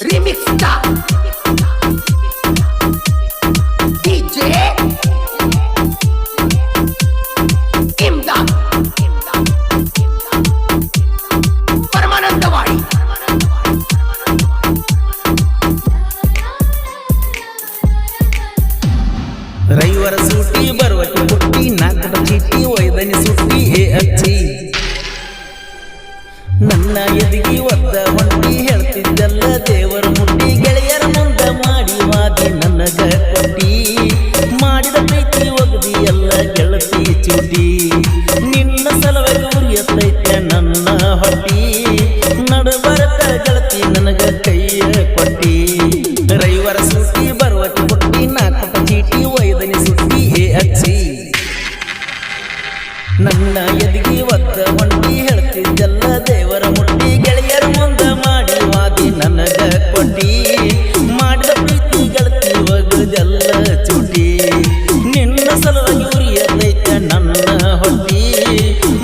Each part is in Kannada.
Remix Star DJ Imdad Paramanandawadi ರೈವರ ಸೂಟಿ ಬರುವಕ್ಕೆ ಪುಟ್ಟಿ ನಾಲ್ಕಟ ಚೀಟಿ ಒಯ್ದನಿ ಸುಟ್ಟಿ ಹೇ ಅಚ್ಚಿ ನನ್ನ ಎದಿಗಿ ಒದ್ದ ಹೊಂಟಿ ಹೇಳ್ತಿದ್ದಲ್ಲ ದೇವರ ಮುಟ್ಟಿ ಗೆಳೆಯರ ಮುಂದ ಮಾಡಿ ವಾದಿ ನನಗ ಕೊಟ್ಟಿ ಮಾಡಿದ ಪ್ರೀತಿ ಒಗದಿ ಎಲ್ಲ ಗೆಳತಿ ಚೂಟಿ ನಿನ್ನ ಸಲುವಾಗಿ ಉರಿಯತ್ತೈತೆ ನನ್ನ ಹೊಟ್ಟಿ ನಡುಬರಕ ಗೆಳತಿ ನನಗ ಕೈಯ ಕೊಟ್ಟಿ ರೈವರ ಸೂಟಿ ಬರುವಕ್ಕೆ ಪುಟ್ಟಿ ನಾಲ್ಕಟ ಚೀಟಿ ಒಯ್ದನಿ ಸುಟ್ಟಿ ಹೇ ಅಚ್ಚಿ ನನ್ನ ಎದಿಗಿ ಒದ್ದ ಹೊಂಟಿ ಹೇಳ್ತಿದ್ದಲ್ಲ ದೇವರ ಮುಟ್ಟಿ ಗೆಳೆಯರ ಮುಂದ ಮಾಡಿ ವಾದಿ ನನಗ ಕೊಟ್ಟಿ ಮಾಡಿದ ಪ್ರೀತಿ ಗೆಳತಿ ಒಗದೆಲ್ಲ ಚೂಟಿ ನಿನ್ನ ಸಲುವಾಗಿ ಉರಿಯತೈತೆ ನನ್ನ ಹೊಟ್ಟಿ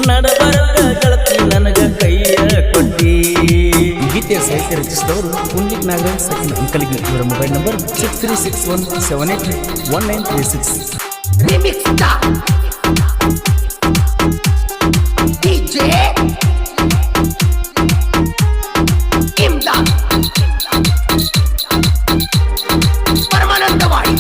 ನಡಬರಕ ಗೆಳತಿ ನನಗ ಕೈಯ ಕೊಟ್ಟಿ ಗೀತೆಯ ಸಾಹಿತ್ಯ ರಚಿಸಿದವರು ಪುಂಡಿಕ್ ನಾಗರಾಜ್ ಸಚಿನ್ ಅಂಕಲಿಗೆ ಇವರ mobile number 6361781936 Remix Star DJ Imdad Paramanandawadi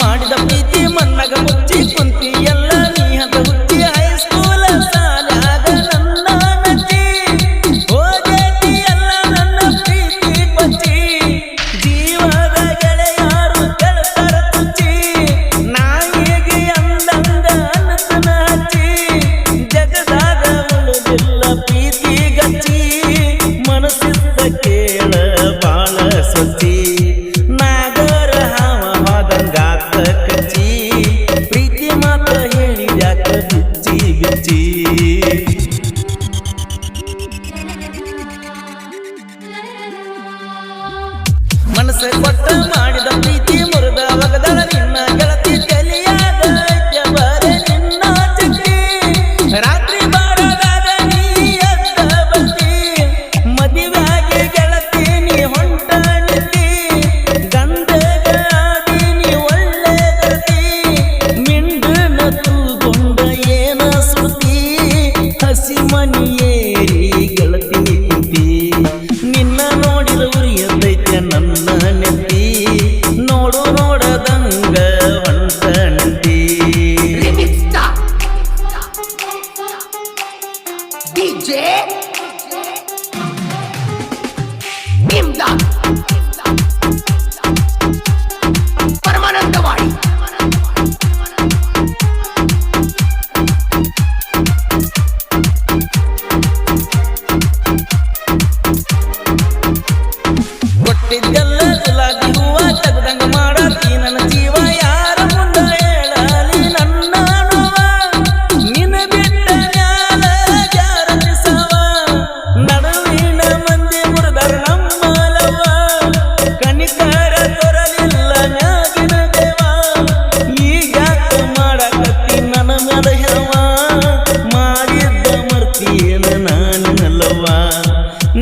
ಮಾಡಿದ ಪ್ರೀತಿ ಮನ್ನಗ ಮುಚ್ಚಿ ಕುಂತಿ ಎಲ್ಲ ನೀ ಹದ ಹುಚ್ಚಿ ಹೈಸ್ಕೂಲ ಸಾಲಾಗ ನನ್ನ ಮೆಚ್ಚಿ ಹೋಗೇತಿ ಎಲ್ಲ ನನ್ನ ಪ್ರೀತಿ ಬಚ್ಚಿ ಜೀವದ ಗೆಳೆಯಾರು ಕೆಳತರ ತುಚ್ಚಿ ನಾಯಿಗೆ ಅಂದಂಗ ಅನ್ನತನ ಹಚ್ಚಿ ಜಗದಾಗ ಉಳಿದಿಲ್ಲ ಪ್ರೀತಿ ಗಚ್ಚಿ ಮನಸ್ಸಿದ್ದ ಕೇಳ ಬಾಳ ಸೊಚ್ಚಿ ನಾಗರ ಹಾವ ಹಾದಂಗಾತ ಕಚ್ಚಿ ಪ್ರೀತಿ ಮಾತ ಹೇಳಿದ್ಯಾಕ ಬಿಚ್ಚಿ ಬಿಚ್ಚಿ ಮನಸ್ಸ ಕೊಟ್ಟ ಮಾಡಿದ ಪ್ರೀತಿ ಮುರಿದ ಒಗದಳ ನಿನ್ನ ಗೆಳತಿ ತಲಿಯಾಗ ಐತ್ಯ ಬರೆ ನಿನ್ನ ಚಟ್ಟಿ ರಾತ್ರಿ ಬಾರದಾಗ ನೀ ಎದ್ದ ಬಂದಿ ಮದುವೆಯಾಗಿ ಗೆಳತಿ ನೀ ಹೊಂಟ ನಿಂತಿ ಗಂಡಗ ಆದಿ ನೀ ಒಳ್ಳೆ ಗೆಳತಿ ಮಿಂಡನ ತೂಗೊಂಡ ಏನ ಸುದ್ದಿ ಹಸಿ ಮನಿಯೇರಿ ಗೆಳತಿ ಕುಂತಿ ನಿನ್ನ ನೋಡಿದ ಉರಿಯದೈತೆ ನನ್ನ ನೆತ್ತಿ ನೋಡು ನೋಡದಂಗ ಹೊಂಟ ನಿಂತಿ Remix Star DJ Imdad Paramanandawadi ಕೊಟ್ಟಿದ್ದೆಲ್ಲ ಗುಲಾಬಿ ಹೂವ ತೆಗ್ದಂಗ ಮಾಡಾತಿ ನನ್ನ ಜೀವ ಯಾರ ಮುಂದ ಹೇಳಲಿ ನನ್ನ ನೋವ ನಿನ್ನ ಬಿಟ್ಟ ಮ್ಯಾಲ ಜಾರ ನಿಸವ ನಡುವಿನ ಮಂದಿ ಮುರಿದರ ನಮ್ಮಲವ ಕನಿಕರ ತೊರಲಿಲ್ಲ ಮ್ಯಾಗಿನ ದೇವ ಈಗ್ಯಾಕ ಮಾಡಕತ್ತಿ ನನ್ನ ಮ್ಯಾಲ ಹೆವ ಮಾಡಿದ್ದ ಮರ್ತಿಯೇನ ನಾನಲ್ಲವ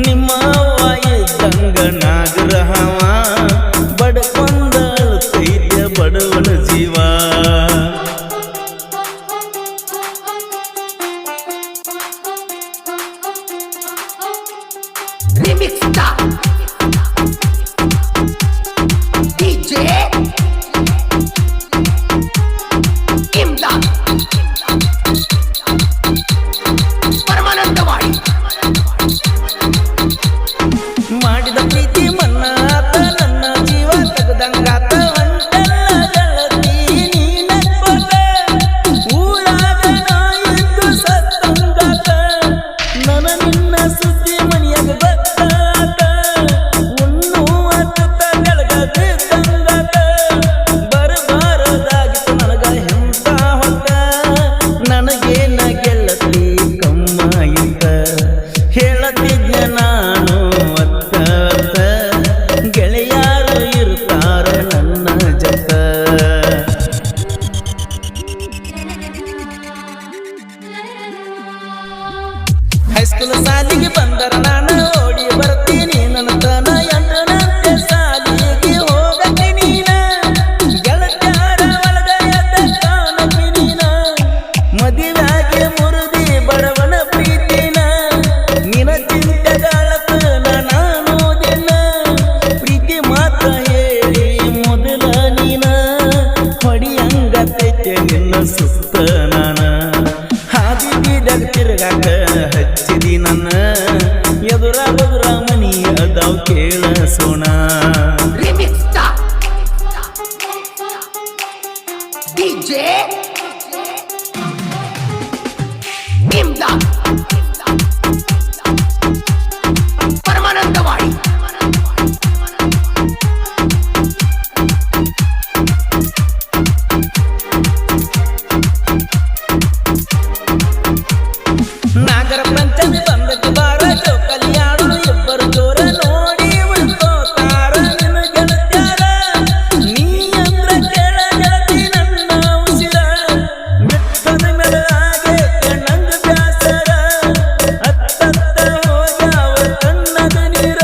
ನಿಮ್ಮ ಅವ್ವ ಇದ್ದಂಗ ನಾಗರಹವ ಬಡಕೊಂದ ಅಳ್ತೈತ್ಯ ಬಡವನ ಜೀವ Remix Star DJ Imdad Paramanandawadi ಮಾಡಿದ ಪ್ರೀತಿ ಮನ್ನಾತ ನನ್ನ ಜೀವ ತೆಗ್ದಂಗಾತ ಹೊಂಟಲ್ಲ ಗೆಳತಿ ನೀನಪ್ಪಗ ಊರಾಗ ನಾಯಿದ್ದು ಸತ್ತಂಗಾತ ನನ್ನ ನಿನ್ನ ಸುದ್ದಿ ಮನಿಯಾಗ ಬತ್ತಾತ ಉಣ್ಣುವ ತುತ್ತ ಕೆಳಗ ಬಿದ್ದಂಗಾತ ಬರಬಾರದಾಗಿತ್ತು ನನಗ ಹೆಂತ ಹೊತ್ತ ನನಗೇನ ಗೆಳತಿ ಕಮ್ಮ ಇದ್ದ ಹೇಳತಿದ್ನ ನಾನು ಅತ್ತ ಅತ್ತ ಗೆಳೆಯಾರು ಇರ್ತಾರ ನನ್ನ ಜೊತೆ ಹೈಸ್ಕೂಲ್ ಸಾಲಿಗೆ ಬಂದರ ನಾನು ಓಡಿ ಕೂಡಿಸಿ ನನ್ನ ಎದುರ ಬದುರ ಮನಿ ಅದಾವ್ ಕೇಳ ಸೋಣ Remix Star DJ Imdad Paramanandawadi Nagara Panchami ಬಂದಕ್ಕೆ ಬಾರ ಚೌಕಲಿಯಾಡು ಇಬ್ಬರು ಜೋರ ನೋಡಿ ಉಳ್ಕೋತಾರ ನಿನ್ನ ಗೆಳತ್ಯಾರ ನೀ ಅಂದ್ರ ಕೇಳ ಗೆಳತಿ ನನ್ನ ಉಸಿರ ಬಿಟ್ಟದ ಮೇಲೆ ಹಾಗೆ ನಂಗ ಬ್ಯಾಸರ ಅತ್ತತ್ತ ಹೋಗ್ಯಾವ ಕಣ್ಣದ ನೀರ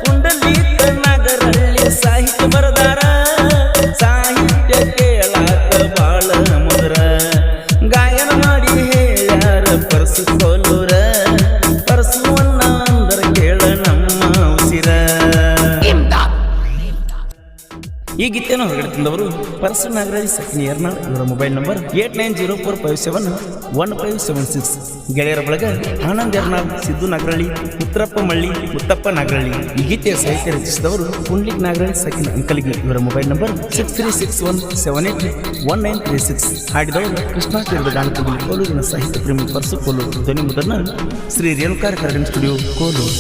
ಕುಂಡಲೀಕ ನಗರಳ್ಳಿ ಸಾಹಿತ್ಯ ಬರದಾರ ಸಾಹಿತ್ಯ ಕೇಳಾಕ ಬಾಳ ಮಧುರ ಗಾಯನ ಮಾಡಿ ಹೇಳ್ಯಾರ ಪರಸು ಕೋಲೂರ ಪರಸುವನ್ನ ಅಂದರ ಕೇಳ ನಮ್ಮ ಉಸಿರ Imdad ಈ ಗೀತೆಯನ್ನು ಹೊರಗಡೆ ತಂದವರು ಪರಸು ನಾಗರಾಜ್ ಸಕ್ನಿ ಯರ್ನಾಳ್ ಇವರ ಮೊಬೈಲ್ ನಂಬರ್ 8904571576 ಗೆಳೆಯರ ಬಳಗ ಆನಂದ್ ಯರ್ನಾಳ್ ಸಿದ್ದು ನಾಗರಳ್ಳಿ ಉತ್ತರಪ್ಪ ಮಳ್ಳಿ ಮುತ್ತಪ್ಪ ನಾಗರಳ್ಳಿ ಈ ಗೀತೆಯ ಸಾಹಿತ್ಯ ರಚಿಸಿದವರು ಪುಂಡ್ಲಿಕ್ ನಾಗರಾಜ್ ಸಕ್ನಿ ಅಂಕಲ್ಗಿ ಇವರ ಮೊಬೈಲ್ ನಂಬರ್ 6361781936 ಹಾಡಿದವರು ಕೃಷ್ಣಾ ತೀರದ ಗಾನಕವಿ ಕೋಲೂರಿನ ಸಾಹಿತ್ಯ ಪ್ರೇಮಿ ಪರಸು ಕೋಲೂರು ಧ್ವನಿ ಮುದ್ರಣ ಶ್ರೀ ರೇಣುಕಾರ ಕರಗನ್ ಸ್ಟುಡಿಯೋ ಕೋಲೂರು.